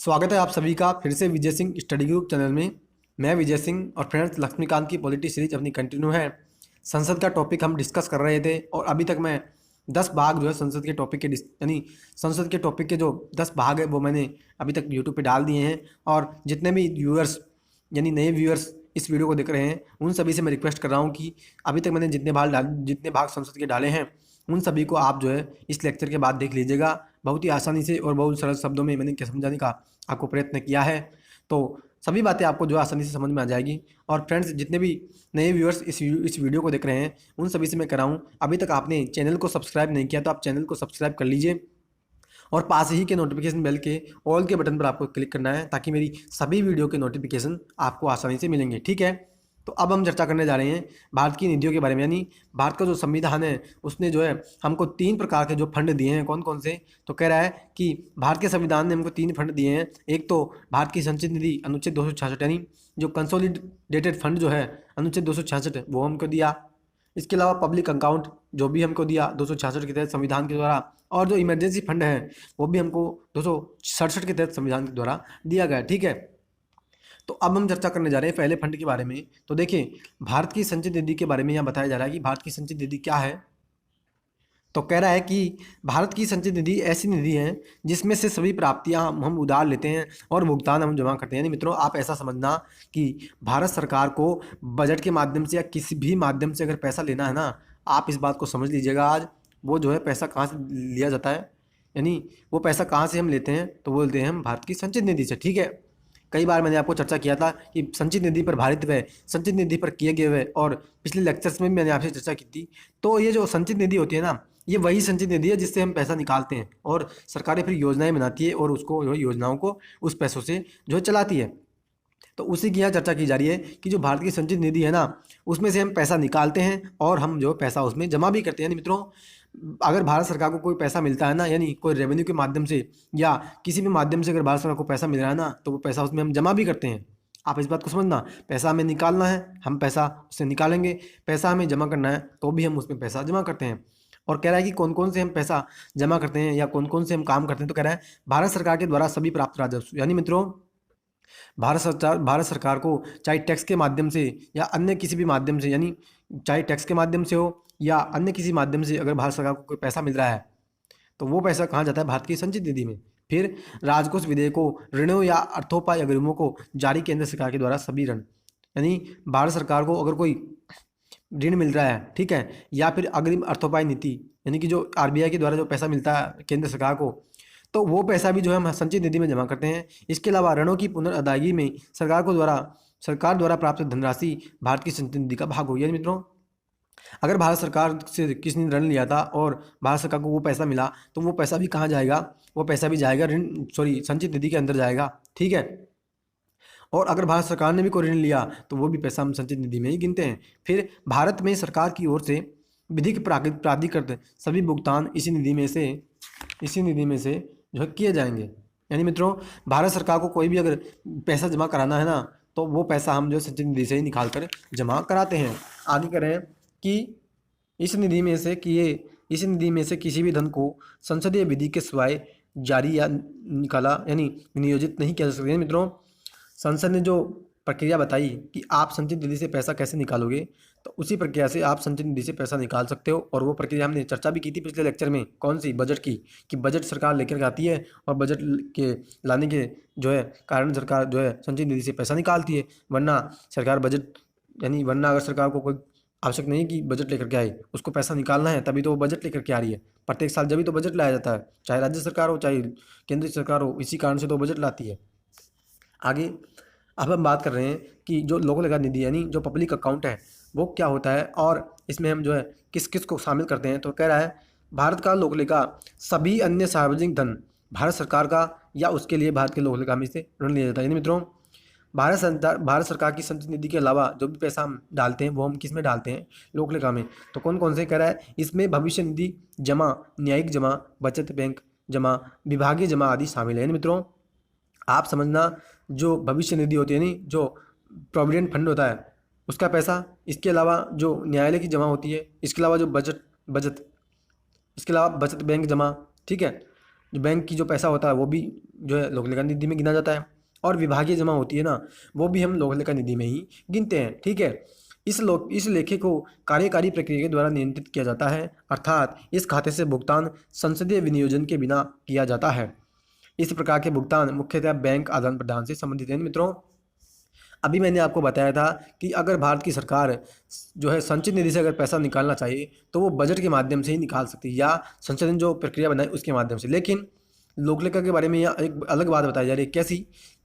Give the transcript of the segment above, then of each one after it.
स्वागत है आप सभी का फिर से Vijay Singh study group channel में। मैं विजय सिंह और फ्रेंड्स लक्ष्मीकांत की पॉलिटी सीरीज अपनी कंटिन्यू है। संसद का टॉपिक हम डिस्कस कर रहे थे और अभी तक मैं 10 भाग जो है संसद के टॉपिक के यानी संसद के टॉपिक के जो 10 भाग है वो मैंने अभी तक यूट्यूब पे डाल दिए हैं। और जितने भी व्यूअर्स यानी नए व्यूअर्स इस वीडियो को देख रहे हैं उन सभी से मैं रिक्वेस्ट कर रहा हूँ कि अभी तक मैंने जितने भाग संसद के डाले हैं उन सभी को आप जो है इस लेक्चर के बाद देख लीजिएगा। बहुत ही आसानी से और बहुत सरल शब्दों में मैंने क्या समझाने का आपको प्रयत्न किया है, तो सभी बातें आपको जो आसानी से समझ में आ जाएगी। और फ्रेंड्स जितने भी नए व्यूअर्स इस वीडियो को देख रहे हैं उन सभी से मैं कह रहा हूँ, अभी तक आपने चैनल को सब्सक्राइब नहीं किया तो आप चैनल को सब्सक्राइब कर लीजिए और पास ही के नोटिफिकेशन बेल के ऑल के बटन पर आपको क्लिक करना है ताकि मेरी सभी वीडियो के नोटिफिकेशन आपको आसानी से मिलेंगे। ठीक है, तो अब हम चर्चा करने जा रहे हैं भारत की निधियों के बारे में। यानी भारत का जो संविधान है उसने जो है हमको 3 प्रकार के जो फंड दिए हैं। कौन कौन से? तो कह रहा है कि भारत के संविधान ने हमको 3 फंड दिए हैं। एक तो भारत की संचित निधि अनुच्छेद 266 यानी जो कंसोलिडेटेड फंड जो है अनुच्छेद 266 वो हमको दिया। इसके अलावा पब्लिक अकाउंट जो भी हमको दिया 266 के तहत संविधान के द्वारा, और जो इमरजेंसी फंड है वो भी हमको 267 के तहत संविधान के द्वारा दिया गया। ठीक है, तो अब हम चर्चा करने जा रहे हैं पहले फंड के बारे में। तो देखिए भारत की संचित निधि के बारे में यहाँ बताया जा रहा है कि भारत की संचित निधि क्या है। तो कह रहा है कि भारत की संचित निधि ऐसी निधि है जिसमें से सभी प्राप्तियां हम उधार लेते हैं और भुगतान हम जमा करते हैं। यानी मित्रों आप ऐसा समझना कि भारत सरकार को बजट के माध्यम से या किसी भी माध्यम से अगर पैसा लेना है ना, आप इस बात को समझ लीजिएगा। आज वो जो है पैसा कहाँ से लिया जाता है, यानी वो पैसा कहाँ से हम लेते हैं, तो बोलते हैं हम भारत की संचित निधि से। ठीक है, कई बार मैंने आपको चर्चा किया था कि संचित निधि पर भारित व्यय, संचित निधि पर किए गए व्यय, और पिछले लेक्चर्स में भी मैंने आपसे चर्चा की थी। तो ये जो संचित निधि होती है ना, ये वही संचित निधि है जिससे हम पैसा निकालते हैं और सरकारें फिर योजनाएं बनाती है और उसको जो योजनाओं को उस पैसों से जो है चलाती है। तो उसी की यहाँ चर्चा की जा रही है कि जो भारत की संचित निधि है ना उसमें से हम पैसा निकालते हैं और हम जो पैसा उसमें जमा भी करते हैं। यानी मित्रों अगर भारत सरकार को कोई पैसा मिलता है ना, यानी कोई रेवेन्यू के माध्यम से या किसी भी माध्यम से अगर भारत सरकार को पैसा मिल रहा है ना, तो वो पैसा उसमें हम जमा भी करते हैं। आप इस बात को समझना, पैसा हमें निकालना है हम पैसा उससे निकालेंगे, पैसा हमें जमा करना है तो भी हम उसमें पैसा जमा करते हैं। और कह रहा है कि कौन कौन से हम पैसा जमा करते हैं या कौन कौन से हम काम करते हैं। तो कह रहा है भारत सरकार के द्वारा सभी प्राप्त राजस्व, यानी मित्रों भारत सरकार को चाहे टैक्स के माध्यम से या अन्य किसी भी माध्यम से, यानी चाहे टैक्स के माध्यम से हो या अन्य किसी माध्यम से अगर भारत सरकार को कोई पैसा मिल रहा है तो वो पैसा कहाँ जाता है? भारत की संचित निधि में। फिर राजकोष विधेयकों, ऋणों या अर्थोपाय अग्रिमों को जारी केंद्र सरकार के द्वारा सभी ऋण, यानी भारत सरकार को अगर कोई ऋण मिल रहा है, ठीक है, या फिर अग्रिम अर्थोपाय नीति यानी कि जो आरबीआई के द्वारा जो पैसा मिलता है केंद्र सरकार को, तो वो पैसा भी जो है हम संचित निधि में जमा करते हैं। इसके अलावा ऋणों की पुनर्अदायगी में सरकार द्वारा प्राप्त धनराशि भारत की संचित निधि का भाग होगी। यानी मित्रों अगर भारत सरकार से किसी ने ऋण लिया था और भारत सरकार को वो पैसा मिला तो वो पैसा भी कहाँ जाएगा? वो पैसा भी जाएगा संचित निधि के अंदर जाएगा। ठीक है, और अगर भारत सरकार ने भी कोई ऋण लिया तो वो भी पैसा हम संचित निधि में ही गिनते हैं। फिर भारत में सरकार की ओर से विधिक प्राधिकृत सभी भुगतान इसी निधि में से जो है किए जाएंगे। यानी मित्रों भारत सरकार को कोई भी अगर पैसा जमा कराना है ना तो वो पैसा हम जो संचित निधि से ही निकाल कर जमा कराते हैं। आगे करें कि इस निधि में से किसी भी धन को संसदीय विधि के सिवाय जारी या निकाला यानी विनियोजित नहीं किया जा सकता। मित्रों संसद ने जो प्रक्रिया बताई कि आप संचित निधि से पैसा कैसे निकालोगे, तो उसी प्रक्रिया से आप संचित निधि से पैसा निकाल सकते हो। और वो प्रक्रिया हमने चर्चा भी की थी पिछले लेक्चर में। कौन सी? बजट की, कि बजट सरकार लेकर आती है और बजट के लाने के जो है कारण सरकार जो है संचित निधि से पैसा निकालती है। वरना अगर सरकार को कोई आवश्यक नहीं कि बजट लेकर के आए, उसको पैसा निकालना है तभी तो वो बजट लेकर के आ रही है। प्रत्येक साल जब भी तो बजट लाया जाता है, चाहे राज्य सरकार हो चाहे केंद्रीय सरकार हो, इसी कारण से तो बजट लाती है। आगे अब हम बात कर रहे हैं कि जो लोक लेखा निधि यानी जो पब्लिक अकाउंट है वो क्या होता है और इसमें हम जो है किस किस को शामिल करते हैं। तो कह रहा है भारत का लोक लेखा सभी अन्य सार्वजनिक धन भारत सरकार का या उसके लिए भारत के लोक लेखा में से ऋण लिया जाता है। यानी मित्रों भारत सरकार की संचित निधि के अलावा जो भी पैसा हम डालते हैं वो हम किस में डालते हैं? लोक लेखा में। तो कौन कौन से? कह रहा है इसमें भविष्य निधि जमा, न्यायिक जमा, बचत बैंक जमा, विभागीय जमा आदि शामिल है। यानी मित्रों आप समझना जो भविष्य निधि होती है, यानी जो प्रोविडेंट फंड होता है उसका पैसा, इसके अलावा जो न्यायालय की जमा होती है, इसके अलावा जो बचत इसके अलावा बचत बैंक जमा, ठीक है, जो बैंक की जो पैसा होता है वो भी जो है लोक लेखा निधि में गिना जाता है, और विभागीय जमा होती है ना, वो भी हम लोक लेखा निधि में ही गिनते हैं। ठीक है। इस लेखे को कार्यकारी प्रक्रिया के द्वारा नियंत्रित किया जाता है, अर्थात इस खाते से भुगतान संसदीय विनियोजन के बिना किया जाता है। इस प्रकार के भुगतान मुख्यतः बैंक आदान प्रदान से संबंधित हैं। मित्रों, अभी मैंने आपको बताया था कि अगर भारत की सरकार जो है संचित निधि से अगर पैसा निकालना चाहिए तो वो बजट के माध्यम से ही निकाल सकती है, या संसद ने जो प्रक्रिया बनाई उसके माध्यम से। लेकिन लोकलेखा के बारे में यहाँ एक अलग बात बताई जा रही है, कैसी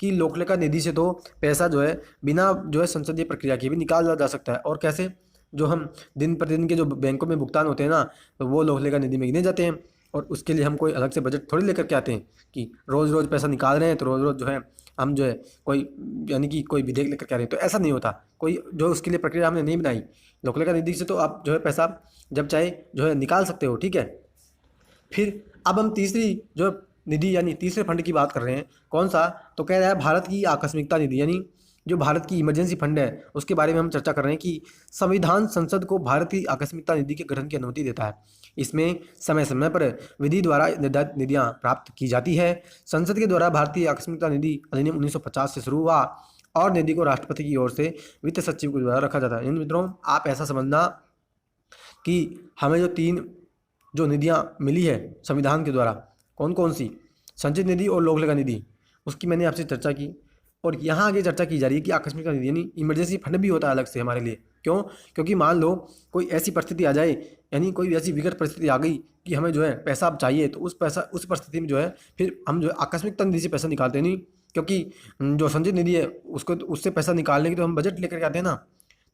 कि लोकलेखा निधि से तो पैसा जो है बिना जो है संसदीय प्रक्रिया के भी निकाला जा सकता है। और कैसे? जो हम दिन प्रतिदिन के जो बैंकों में भुगतान होते हैं ना, तो वो लोकलेखा निधि में गिने जाते हैं, और उसके लिए हम कोई अलग से बजट थोड़ी लेकर के आते हैं कि रोज़ रोज़ पैसा निकाल रहे हैं तो रोज़ रोज़ जो है हम जो है कोई यानी कि कोई विधेयक लेकर के आ रहे हैं, तो ऐसा नहीं होता। कोई जो उसके लिए प्रक्रिया हमने नहीं बनाई। लोकलेखा निधि से तो आप जो है पैसा जब चाहे जो है निकाल सकते हो। ठीक है। फिर अब हम तीसरी जो निधि यानी तीसरे फंड की बात कर रहे हैं। कौन सा? तो कह रहा है भारत की आकस्मिकता निधि, यानी जो भारत की इमरजेंसी फंड है उसके बारे में हम चर्चा कर रहे हैं कि संविधान संसद को भारत की आकस्मिकता निधि के गठन की अनुमति देता है। इसमें समय समय पर विधि द्वारा निर्धारित निधियां प्राप्त की जाती है। संसद के द्वारा भारतीय आकस्मिकता निधि अधिनियम 1950 से शुरू हुआ, और निधि को राष्ट्रपति की ओर से वित्त सचिव के द्वारा रखा जाता है। इन मित्रों, आप ऐसा समझना कि हमें जो तीन जो निधियां मिली है संविधान के द्वारा, कौन कौन सी? संचित निधि और लोकलेखा निधि, उसकी मैंने आपसे चर्चा की। और यहाँ आगे चर्चा की जा रही है कि आकस्मिक निधि यानी इमरजेंसी फंड भी होता है अलग से हमारे लिए। क्यों? क्योंकि मान लो कोई ऐसी परिस्थिति आ जाए, यानी कोई ऐसी विकट परिस्थिति आ गई कि हमें जो है पैसा अब चाहिए, तो उस परिस्थिति में जो है फिर हम जो है आकस्मिकता निधि से पैसा निकालते नहीं, क्योंकि जो संचित निधि है उसको उससे पैसा निकालने की तो हम बजट लेकर के आते हैं ना,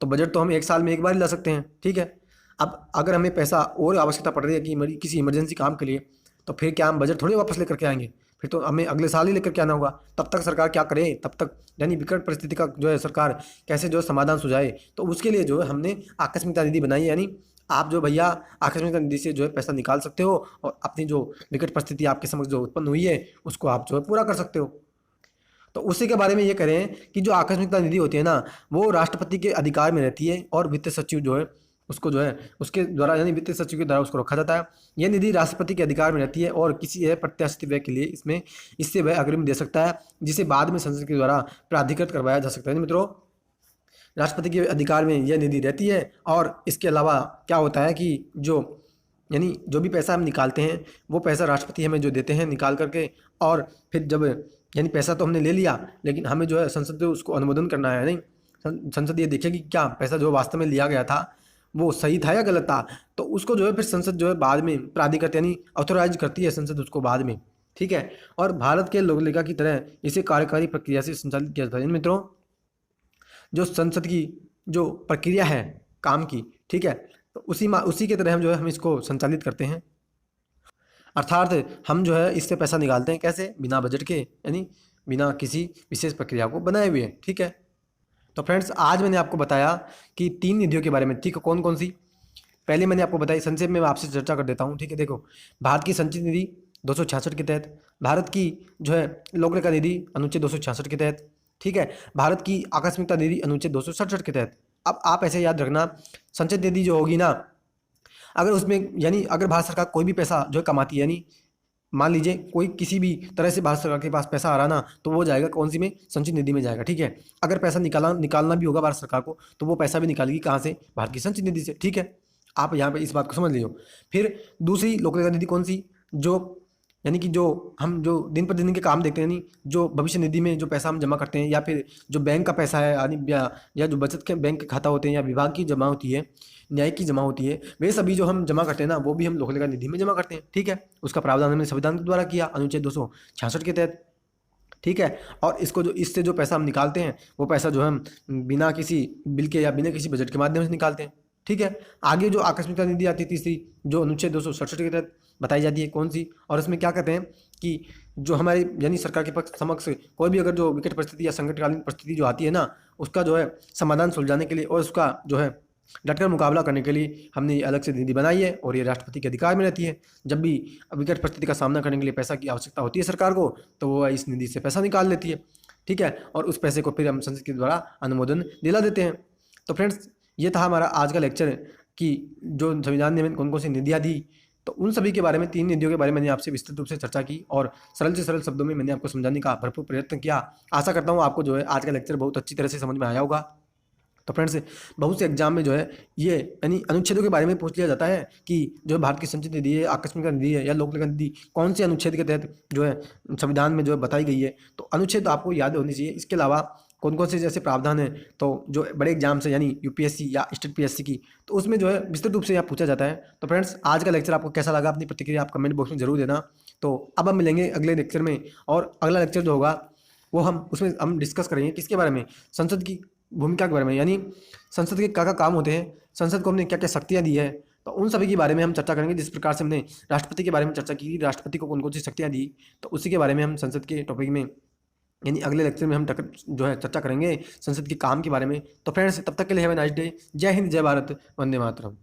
तो बजट तो हम एक साल में एक बार ही ला सकते हैं। ठीक है। अब अगर हमें पैसा और आवश्यकता पड़ रही है कि किसी इमरजेंसी काम के लिए, तो फिर क्या हम बजट थोड़ी वापस लेकर के आएंगे? फिर तो हमें अगले साल ही लेकर के आना होगा। तब तक सरकार क्या करे? तब तक यानी विकट परिस्थिति का जो है सरकार कैसे जो है समाधान सुझाए, तो उसके लिए जो है हमने आकस्मिकता निधि बनाई है। यानी आप जो भैया आकस्मिकता निधि से जो है पैसा निकाल सकते हो, और अपनी जो विकट परिस्थिति आपके समक्ष जो उत्पन्न हुई है उसको आप जो है पूरा कर सकते हो। तो उसी के बारे में ये करें कि जो आकस्मिकता निधि होती है ना, वो राष्ट्रपति के अधिकार में रहती है, और वित्त सचिव जो है उसको जो है उसके द्वारा यानी वित्त सचिव के द्वारा उसको रखा जाता है। यह निधि राष्ट्रपति के अधिकार में रहती है, और किसी प्रत्याशित व्यय के लिए इससे वह अग्रिम दे सकता है, जिसे बाद में संसद के द्वारा प्राधिकृत करवाया जा सकता है। मित्रों, राष्ट्रपति के अधिकार में यह निधि रहती है। और इसके अलावा क्या होता है कि यानी जो भी पैसा हम निकालते हैं वो पैसा राष्ट्रपति हमें जो देते हैं निकाल करके, और फिर जब यानी पैसा तो हमने ले लिया, लेकिन हमें जो है संसद को उसको अनुमोदन करना है। नहीं, संसद ये देखेगी क्या पैसा जो वास्तव में लिया गया था वो सही था या गलत था, तो उसको जो है फिर संसद जो है बाद में प्राधिकृत यानी ऑथोराइज करती है संसद उसको बाद में। ठीक है। और भारत के लोकलेखा की तरह इसे कार्यकारी प्रक्रिया से संचालित किया जाता है। मित्रों, जो संसद की जो प्रक्रिया है काम की, ठीक है, तो उसी के तरह हम जो है हम इसको संचालित करते हैं। अर्थात हम जो है इससे पैसा निकालते हैं, कैसे? बिना बजट के, यानी बिना किसी विशेष प्रक्रिया को बनाए हुए। ठीक है। तो फ्रेंड्स, आज मैंने आपको बताया कि तीन निधियों के बारे में। ठीक है। कौन कौन सी? पहले मैंने आपको बताई, संक्षेप में मैं आपसे चर्चा कर देता हूँ। ठीक है। देखो, भारत की संचित निधि 266 के तहत, भारत की जो है लोकलेखा निधि अनुच्छेद 266 के तहत, ठीक है, भारत की आकस्मिकता निधि अनुच्छेद 267 के तहत। अब आप ऐसे याद रखना, संचित निधि जो होगी ना, अगर उसमें यानी अगर भारत सरकार कोई भी पैसा जो है कमाती है, यानी मान लीजिए कोई किसी भी तरह से भारत सरकार के पास पैसा आ रहा ना, तो वो जाएगा कौन सी में? संचित निधि में जाएगा। ठीक है। अगर पैसा निकालना भी होगा भारत सरकार को, तो वो पैसा भी निकालेगी कहाँ से? भारत की संचित निधि से। ठीक है। आप यहाँ पे इस बात को समझ लीजिए। फिर दूसरी लोकलेखा निधि कौन सी? जो यानी कि जो हम जो दिन प्रतिदिन के काम देखते हैं, यानी जो भविष्य निधि में जो पैसा हम जमा करते हैं, या फिर जो बैंक का पैसा है, यानी या जो बचत के बैंक के खाता होते हैं, या विभाग की जमा होती है, न्याय की जमा होती है, वे सभी जो हम जमा करते हैं ना, वो भी हम लोकलेखा निधि में जमा करते हैं। ठीक है। उसका प्रावधान हमने संविधान के द्वारा किया अनुच्छेद 266 के तहत। ठीक है। और इससे जो पैसा हम निकालते हैं, वो पैसा जो हम बिना किसी बिल के या बिना किसी बजट के माध्यम से निकालते हैं। ठीक है। आगे जो आकस्मिकता निधि आती है तीसरी, जो अनुच्छेद 267 के तहत बताई जाती है, कौन सी? और इसमें क्या कहते हैं कि जो हमारी यानी सरकार के पक्ष समक्ष कोई भी अगर जो विकट परिस्थिति या संकटकालीन परिस्थिति जो आती है ना, उसका जो है समाधान सुलझाने के लिए और उसका जो है डटकर मुकाबला करने के लिए हमने ये अलग से निधि बनाई है, और ये राष्ट्रपति के अधिकार में रहती है। जब भी विकट परिस्थिति का सामना करने के लिए पैसा की आवश्यकता होती है सरकार को, तो वो इस निधि से पैसा निकाल लेती है। ठीक है। और उस पैसे को फिर हम संसद के द्वारा अनुमोदन दिला देते हैं। तो फ्रेंड्स, ये था हमारा आज का लेक्चर कि जो संविधान ने कौन कौन सी निधियाँ दी। तो उन सभी के बारे में, 3 निधियों के बारे में मैंने आपसे विस्तृत रूप से चर्चा की और सरल से सरल शब्दों में मैंने आपको समझाने का भरपूर प्रयत्न किया। आशा करता हूँ आपको जो है आज का लेक्चर बहुत अच्छी तरह से समझ में आया होगा। तो फ्रेंड्स, बहुत से एग्जाम में जो है ये यानी अनुच्छेदों के बारे में पूछ लिया जाता है कि जो है भारत की संचित निधि है, आकस्मिक निधि है या लोक निधि निधि कौन से अनुच्छेद के तहत जो है संविधान में जो है बताई गई है। तो अनुच्छेद आपको याद होनी चाहिए। इसके अलावा कौन कौन से जैसे प्रावधान है, तो जो बड़े एग्जाम्स है यानी यूपीएससी या स्टेट पीएससी की, तो उसमें जो है विस्तृत रूप से यहाँ पूछा जाता है। तो फ्रेंड्स, आज का लेक्चर आपको कैसा लगा, अपनी प्रतिक्रिया आप कमेंट बॉक्स में जरूर देना। तो अब हम मिलेंगे अगले लेक्चर में, और अगला लेक्चर जो होगा वो उसमें हम डिस्कस करेंगे किसके बारे में, संसद की भूमिका के बारे में, यानी संसद के क्या क्या काम होते हैं, संसद को हमने क्या क्या शक्तियाँ दी है, तो उन सभी के बारे में हम चर्चा करेंगे। जिस प्रकार से हमने राष्ट्रपति के बारे में चर्चा की, राष्ट्रपति को कौन कौन सी शक्तियाँ दी, तो उसी के बारे में हम संसद के टॉपिक में यानी अगले लेक्चर में हम जो है चर्चा करेंगे संसद के काम के बारे में। तो फ्रेंड्स, तब तक के लिए हैव ए नाइस डे। जय हिंद, जय भारत, वंदे मातरम।